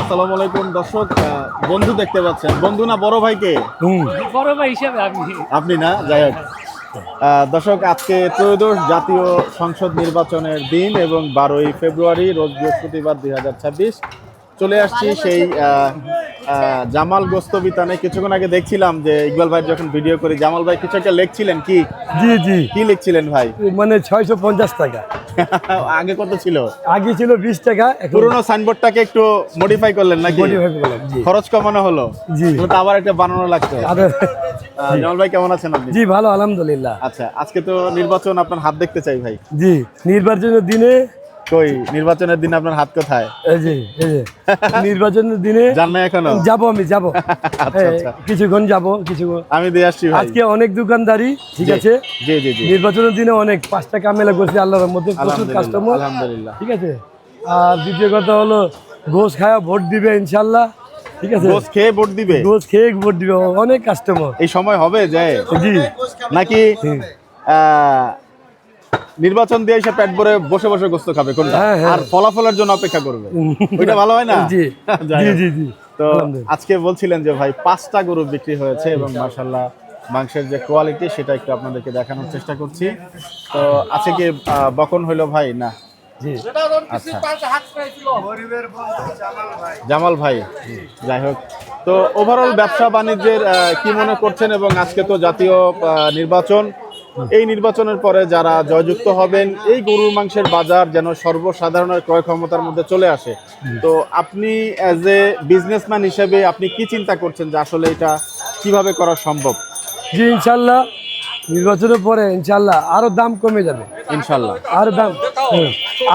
আসসালামু আলাইকুম দর্শক, বন্ধু দেখতে পাচ্ছেন, বন্ধু না বড় ভাইকে? বড় ভাই হিসাবে আপনি না, যাই হোক। দর্শক, আজকে ত্রয়োদশ জাতীয় সংসদ নির্বাচনের দিন এবং 12ই ফেব্রুয়ারি রোজ বৃহস্পতিবার 2026 চলে আসছি সেই জামাল গোস্ত বিতানে। কিছুক্ষণ আগে দেখছিলাম যে ইকবাল ভাই যখন ভিডিও করে জামাল ভাই কিছু একটা লিখছিলেন। কি কি লিখছিলেন ভাই? মানে 650 টাকা। আগে কত ছিল? আগে ছিল 20 টাকা। পুরোনো সাইনবোর্ডটাকে একটু মডিফাই করলেন নাকি? খরচ কমানো হলো, তো আবার একটা বানানো লাগতো। জামাল ভাই কেমন আছেন আপনি? জি ভালো, আলহামদুলিল্লাহ। আচ্ছা, আজকে তো নির্বাচন, আপনার হাত দেখতে চাই ভাই। জি, নির্বাচনের দিনে কই নির্বাচনের দিনে আপনার হাত কোথায়? এই যে নির্বাচনের দিনে জান না এখনো? যাবো, আমি যাবো। কিছুক্ষণ যাবো, কিছুক্ষণ আমি দিয়ে আসছি ভাই। আজকে অনেক দোকানদারি, ঠিক আছে। জি জি জি। নির্বাচনের দিনে অনেক 5 টাকা মেলা করছে আল্লাহর মধ্যে, প্রচুর কাস্টমার, আলহামদুলিল্লাহ। ঠিক আছে। আর দ্বিতীয় কথা হলো গোশ খায়া ভোট দিবে ইনশাল্লাহ, ঠিক আছে। গোশ খেয়ে ভোট দিবে? গোশ খেয়ে ভোট দিবে, অনেক কাস্টমার। এই সময় হবে যে জি নাকি নির্বাচন দিয়ে এসে পেট ভরে বসে বসে গোস্ত খাবে কোনটা? আর ফলাফলের জন্য অপেক্ষা করবে, ওইটা ভালো হয় না? জি জি জি। তো আজকে বলছিলেন যে ভাই 5টা গরু বিক্রি হয়েছে এবং মাশাআল্লাহ মাংসের যে কোয়ালিটি সেটা একটু আপনাদেরকে দেখানোর চেষ্টা করছি। তো আজকে কি বকন হইলো ভাই? না জি। আচ্ছা, জামাল ভাই, যাই হোক। তো ওভারঅল ব্যবসা বাণিজ্যের কি মনে করছেন? এবং আজকে তো জাতীয় নির্বাচন, এই নির্বাচনের পরে যারা জয়যুক্ত হবেন এই গরুর মাংসের বাজার যেন সর্বসাধারণের ক্রয় ক্ষমতার মধ্যে চলে আসে। তো আপনি অ্যাজ এ বিজনেসম্যান হিসেবে আপনি কি চিন্তা করছেন যে আসলে এটা কিভাবে করা সম্ভব? জি ইনশাল্লাহ, নির্বাচনের পরে ইনশাল্লাহ আরো দাম কমে যাবে ইনশাল্লাহ।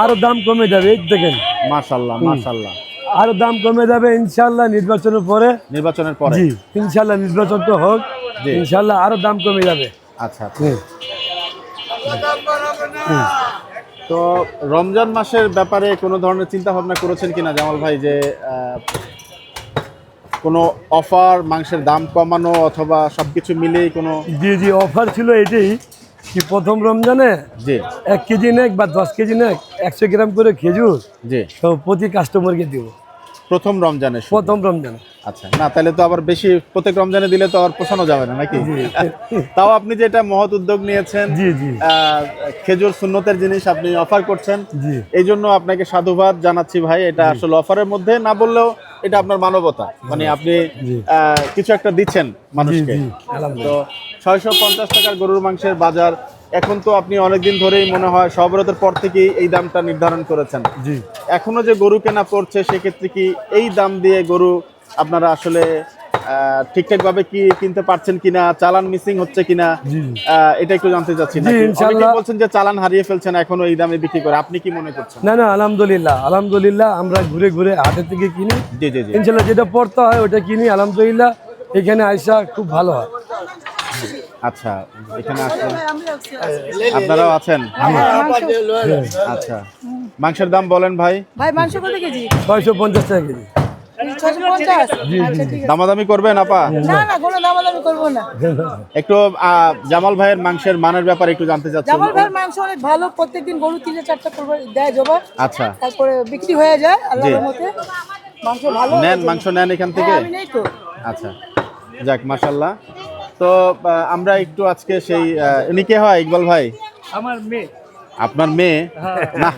আরো দাম কমে যাবে, এই দেখেন। মাশাআল্লাহ মাশাআল্লাহ। আরো দাম কমে যাবে ইনশাল্লাহ নির্বাচনের পরে। জি ইনশাল্লাহ, নির্বাচন তো হোক, ইনশাল্লাহ আরো দাম কমে যাবে। আচ্ছা। তো রমজান মাসের ব্যাপারে কোনো ধরনের চিন্তা ভাবনা করেছেন কিনা জামাল ভাই, যে কোনো অফার, মাংসের দাম কমানো অথবা সবকিছু মিলিয়ে কোনো? জি জি, অফার ছিল এটাই কি প্রথম রমজানে জি 1 কেজি নেক বা 10 কেজি নেক 100 গ্রাম করে খেজুর জি তো প্রতি কাস্টমারকে দিব প্রথম রমজানে। আচ্ছা, না তাহলে তো আবার বেশি প্রত্যেক রমজানে দিলে তো আর পোষানো যাবে না নাকি? তাও আপনি যেটা মহৎ উদ্যোগ নিয়েছেন, জি জি, খেজুর সুন্নতের জিনিস আপনি অফার করছেন, জি এই জন্য আপনাকে সাধুবাদ জানাচ্ছি ভাই। এটা আসলে অফারের মধ্যে না বললেও এটা আপনার মানবতা, মানে আপনি কিছু একটা দিচ্ছেন মানুষকে। তো 650 টাকার গরুর মাংসের বাজার এখন, তো আপনি অনেকদিন ধরেই মনে হয় সবরতের পর থেকেই এই দামটা নির্ধারণ করেছেন। জি, এখনো যে গরু কেনা পড়ছে সেক্ষেত্রে কি এই দাম দিয়ে গরু আপনারা আসলে ঠিকঠাক ভাবে কি কিনতে পারছেন কিনা, চালান মিসিং হচ্ছে কিনা, এটা একটু জানতে চাচ্ছি। অনেকে বলছেন যে চালান হারিয়ে ফেলছেন এখনো এই দামে বিক্রি করে, আপনি কি মনে করছেন? না না, আলহামদুলিল্লাহ আলহামদুলিল্লাহ, আমরা ঘুরে ঘুরে হাটের থেকে কিনি। জি জি জি, ইনশাল্লাহ যেটা পড়তে হয় ওটা কিনি, আলহামদুলিল্লাহ। এখানে আইসা খুব ভালো হয়। আচ্ছা, এখানে আসলে আপনারাও আছেন? আচ্ছা, মাংসের দাম বলেন ভাই। ভাই মাংস কত কেজি? 650 টাকা কেজি। 650? দামাদামি করবেন আপা? না না, কোনো দামাদামি করবো না। একটু জামাল ভাইয়ের মাংসের মানের ব্যাপারে একটু জানতে চাচ্ছি। জামাল ভাইয়ের মাংস অনেক ভালো, প্রত্যেকদিন গরু 3-4টা করবে দেয় জবা। আচ্ছা, তারপরে বিক্রি হয়ে যায় আল্লাহর রহমতে। মাংস ভালো মাংস নেন এখান থেকে? আমি নেই তো। আচ্ছা, যাক মাশাআল্লাহ। তো আমরা একটু আজকে সেই ইনি কে হয় ইকবাল ভাই? আমার মেয়ে। আপনার মেয়ে? না,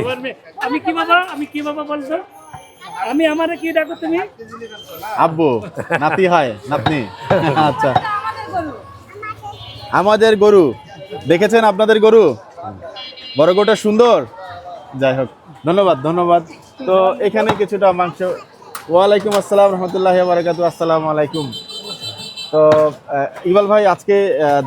আমার মেয়ে। আমি কি বাবা বলছো? আমি আমারে কি ডাকো তুমি? আব্বু। নাতি হয়, নাতনি? আচ্ছা, আমাদের গরু দেখেছেন, আপনাদের গরু বড় গরুটা সুন্দর। যাই হোক, ধন্যবাদ ধন্যবাদ। তো এখানে কিছুটা মাংস। ওয়ালাইকুম আসসালাম রহমতুল্লাহি ওয়া বারাকাতুহু। আসসালামু আলাইকুম। তো ইকবাল ভাই, আজকে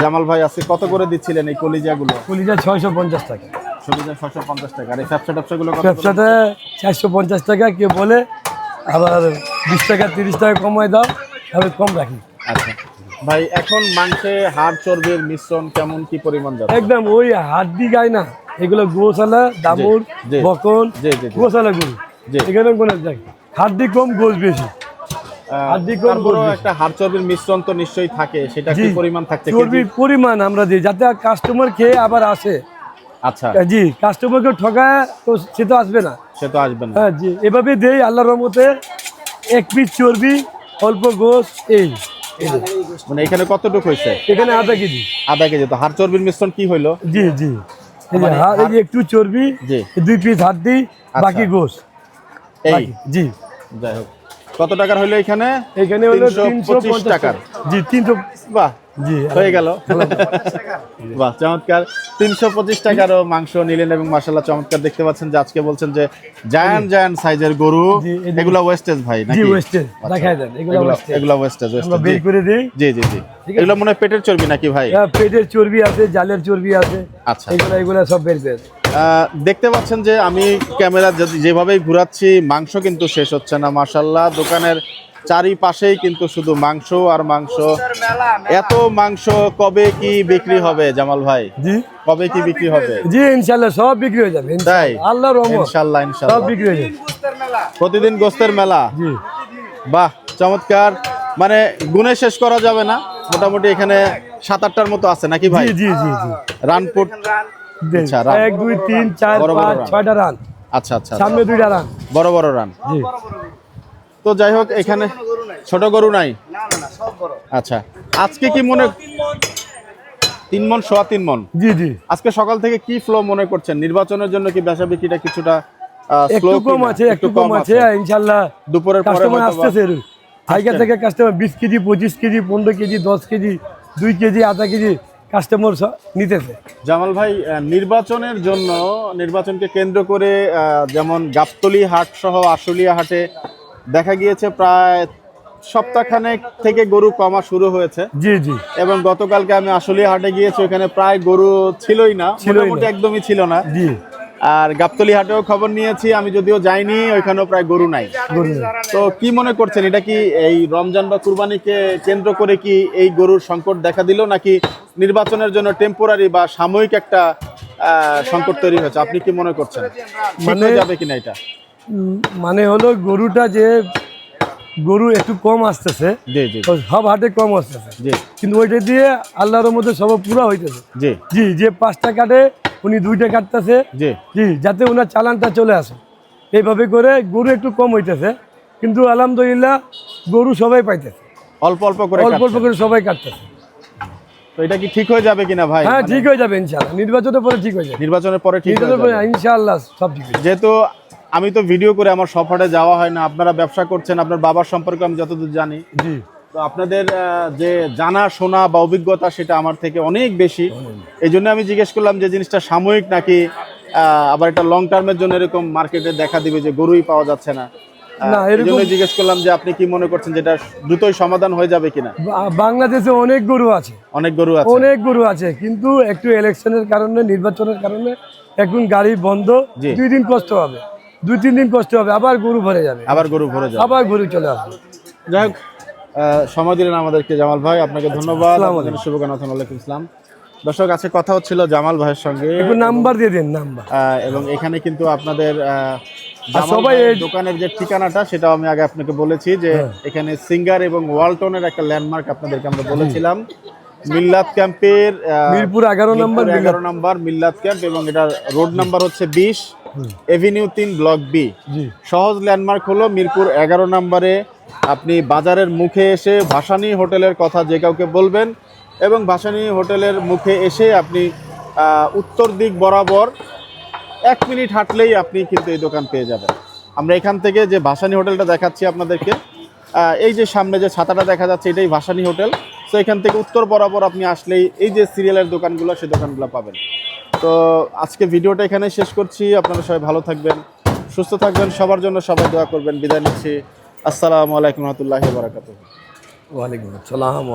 জামাল ভাই আজকে কত করে দিচ্ছিলেন এই কলিজাগুলো? কলিজা 650 টাকা। কলিজা 650 টাকা। আর এই ব্যবসাগুলো কত? ব্যবসাটা 450 টাকা। কেউ বলে আবার 20 টাকা 30 টাকা কমায় দাও, তাহলে কম রাখি। আচ্ছা ভাই, এখন মাংসে হাড় চর্বির মিশ্রণ কেমন, কি পরিমাণ যাচ্ছে? একদম ওই হাড্ডি গায় না, এগুলো গোশালা, দামুর, বকন, গোশালা গরু। এখানে কোনো হাড্ডি কম, গোশ বেশি। একটা হাড় চর্বির মিশ্রণ তো নিশ্চয়ই থাকে, সেটা কি পরিমাণ থাকছে? চর্বির পরিমাণ আমরা দিই যাতে কাস্টমার খেয়ে আবার আসে। আচ্ছা, জি, কাস্টমারকে ঠকায় তো সে তো আসবে না। সে তো আসবে না। হ্যাঁ জি, এভাবে দেই আল্লাহর রহমতে। 1 পিস চর্বি, অল্প গোস, এই মানে এখানে কতটুকু হয়েছে? এখানে আধা কেজি। আধা কেজি। তো হাড় চর্বির মিশ্রণ কি হইলো? জি জি, এই যে মানে এই যে একটু চর্বি, জি। 2 পিস হাড্ডি, বাকি গোস। এই জি, যাই হোক, কত টাকার হইলো এখানে? এখানে হলো 325 টাকার। জি 300। বাহ, জি হয়ে গেল। বাহ, চমৎকার। 325 টাকারও মাংস নিলেন এবং মাশাআল্লাহ চমৎকার। দেখতে পাচ্ছেন যে আজকে বলছেন যে জায়ান্ট সাইজের গরু। জি, এই যে- এগুলা ওয়েস্টেজ ভাই জি নাকি? ওয়েস্টেজ দেখাই দেন, এগুলো ওয়েস্টেজ এগুলা ওয়েস্টেজ। আমরা বের করে দেই। জি জি জি। এগুলো মনে হয় পেটের চর্বি নাকি ভাই? হ্যাঁ, পেটের চর্বি আছে, জালের চর্বি আছে। আচ্ছা, এগুলো সব বের করে দেন। দেখতে পাচ্ছেন যে আমি ক্যামেরা যেভাবেই ঘুরাচ্ছি মাংস কিন্তু শেষ হচ্ছে না। মাশাআল্লাহ দোকানের চারিপাশেই কিন্তু শুধু মাংস আর মাংস। এত মাংস কবে কি বিক্রি হবে জামাল ভাই? জি কবে কি বিক্রি হবে? জি, ইনশাআল্লাহ সব বিক্রি হয়ে যাবে। তাই? আল্লাহর রহমত, ইনশাআল্লাহ সব ইনশাআল্লাহ। বিক্রি হয়ে যাবে। প্রতিদিন গোস্তের মেলা। জি বাহ, চমৎকার। মানে গুণে শেষ করা যাবে না, মোটামুটি এখানে 7-8টার মতো আছে নাকি ভাই? জি জি জি জি। রানপুর। আচ্ছা, রান। 1 2 3 4 বড় বড় 5 রান। 6টা রান, আচ্ছা আচ্ছা, সামনে 2টা রান। বড় বড় রান। জি, তো যাই হোক, এখানে ছোট গরু নাই। আচ্ছা, আজকে কি মনে 3 মণ, 3.25 মণ। জি জি, আজকে সকাল থেকে কি ফ্লো মনে করছেন? নির্বাচনের জন্য কি বেচা বিক্রিটা কিছুটা একটু কম আছে, একটু কম আছে। ইনশাআল্লাহ দুপুরের পরে কাস্টমার হয়তো বা- আসতেছে। জায়গা থেকে customer 20 KG, 25 KG, 15 KG, 10 KG, 2 KG, আধা কেজি কাস্টমার নিতেছে। জামাল ভাই, নির্বাচনের জন্য, নির্বাচনকে কেন্দ্র করে যেমন গাবতলী হাট সহ আশুলিয়া হাটে দেখা গিয়েছে প্রায় সপ্তাহখানেক থেকে গরু কমা শুরু হয়েছে। জি জি, এবং গতকালকে আমি আশুলিয়া হাটে গিয়েছি, ওখানে প্রায় গরু ছিলই না, মোটামুটি একদমই ছিল না। জি, আর গাবতলী হাটেও খবর নিয়েছি, আমি যদিও যাইনি, ওইখানেও প্রায় গরু নাই। তো কি মনে করছেন, এটা কি এই রমজান বা কুরবানিকে কেন্দ্র করে কি এই গরুর সংকট দেখা দিল, নাকি নির্বাচনের জন্য টেম্পোরারি বা সাময়িক একটা সংকট তৈরি হয়েছে? আপনি কি মনে করছেন, ঠিক হয়ে যাবে কিনা এটা? মানে হলো গরুটা যে গরু একটু কম আসতেছে, জি জি তো সব হাটে কম আসতেছে, জি কিন্তু ওইটা দিয়ে আল্লাহর মধ্যে সব পুরা হইতেছে। জি জি, যে 5টা কাটে উনি 2টা কাটতেছে। জি জি, যাতে ওনার চালানটা চলে আসে, এইভাবে করে গরু একটু কম হইতেছে, কিন্তু আলহামদুলিল্লাহ গরু সবাই পাইতেছে, অল্প অল্প করে অল্প অল্প কাটছেন। করে সবাই কাটতেছে। তো এটা কি ঠিক হয়ে যাবে কিনা ভাই? হ্যাঁ, মানে ঠিক হয়ে যাবে ইনশাআল্লাহ, নির্বাচনের পরে ঠিক হয়ে যাবে। নির্বাচনের পরে ঠিক হয়ে নির্বাচনের পরে যাবে। ইনশাআল্লাহ সব ঠিক হয়ে যাবে। যেহেতু আমি তো ভিডিও করে আমার সব হাটে যাওয়া হয় না, আপনারা ব্যবসা করছেন, আপনার বাবার সম্পর্কে আমি যতদূর জানি, জি, তো আপনাদের যে জানা শোনা বা অভিজ্ঞতা সেটা আমার থেকে অনেক বেশি। এই জন্য আমি জিজ্ঞেস করলাম যে জিনিসটা সাময়িক নাকি আবার এটা লং টার্মের জন্য এরকম মার্কেটে দেখা দিবে যে গরুই পাওয়া যাচ্ছে না। না, এই এরকম জন্য জিজ্ঞেস করলাম যে আপনি কি মনে করছেন, যেটা দ্রুতই সমাধান হয়ে যাবে কিনা? বাংলাদেশে অনেক গরু আছে, অনেক গরু আছে। অনেক গরু আছে, কিন্তু একটু ইলেকশনের কারণে, নির্বাচনের কারণে এখন গাড়ি বন্ধ। জি। 2 দিন কষ্ট হবে, 2-3 দিন কষ্ট হবে, আবার গরু ভরে যাবে, আবার গরু ভরে যাবে। আবার গরু চলে আসবে। যাই হোক, সময় দিলেন আমাদেরকে জামাল ভাই, আপনাকে ধন্যবাদ। আসসালামু আপনাদের শুভকামনা। ওয়ালাইকুম আসসালাম। দর্শক, আছে কথা হচ্ছিল জামাল ভাইয়ের সঙ্গে, একটু নাম্বার দিয়ে দিন, নাম্বার। এবং এখানে কিন্তু আপনাদের জামাল সবাই ভাইয়ের দোকানের যে ঠিকানাটা সেটাও আমি আগে আপনাকে বলেছি, যে এখানে সিঙ্গার এবং ওয়ালটনের একটা ল্যান্ডমার্ক আপনাদেরকে আমরা বলেছিলাম। মিল্লাত ক্যাম্পের মিরপুর 11 নম্বর, 11 নম্বর মিল্লাত ক্যাম্প, এবং এটা রোড নাম্বার হচ্ছে 20, এভিনিউ 3, ব্লক বি। জি, সহজ ল্যান্ডমার্ক হলো মিরপুর 11 নম্বরে আপনি বাজারের মুখে এসে ভাসানী হোটেলের কথা যে কাউকে বলবেন, এবং ভাসানী হোটেলের মুখে এসে আপনি উত্তর দিক বরাবর 1 মিনিট হাঁটলেই আপনি কিন্তু এই দোকান পেয়ে যাবেন। আমরা এখান থেকে যে ভাসানী হোটেলটা দেখাচ্ছি আপনাদেরকে, এই যে সামনে যে ছাতাটা দেখা যাচ্ছে, এটাই ভাসানী হোটেল। তো এখান থেকে উত্তর বরাবর আপনি আসলেই এই যে সিরিয়ালের দোকানগুলো, সেই দোকানগুলো পাবেন। তো আজকে ভিডিওটা এখানে শেষ করছি। আপনারা সবাই ভালো থাকবেন, সুস্থ থাকবেন, সবার জন্য সবাই দোয়া করবেন। বিদায় নিচ্ছি। আসসালামু আলাইকুম রহমতুল্লাহি ওয়া বারাকাতুহু। ওয়ালাইকুম আসসালাম।